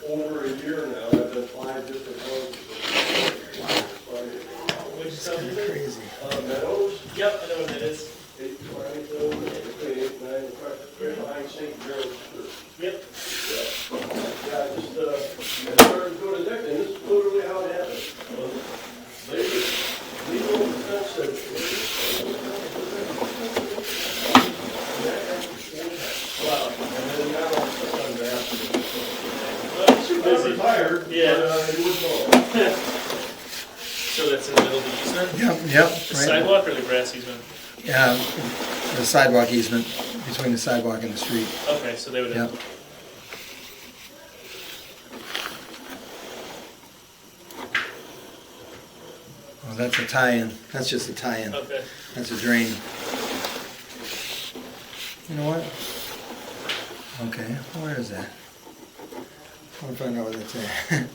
over a year now. I've been applying different ones. What'd you tell me? Crazy. Meadows, Yep, I know what that is. 822, between 8 and 9, right behind St. Gerald's Church. Yep. Yeah, I just, I started doing it, and this is literally how it happened. Legal defense said, Wow. and then now I'm stuck on that. Well, too I'm busy. retired, but Yeah. you wouldn't know. So that's in the middle of the easement? Yep, The right. sidewalk or the grass easement? Yeah, the sidewalk easement, between the sidewalk and the street. Okay, so they would have. Yep. Oh, that's a tie-in. That's just a tie-in. Okay. That's a drain. You know what? Okay, where is that? I want to find out where that's at.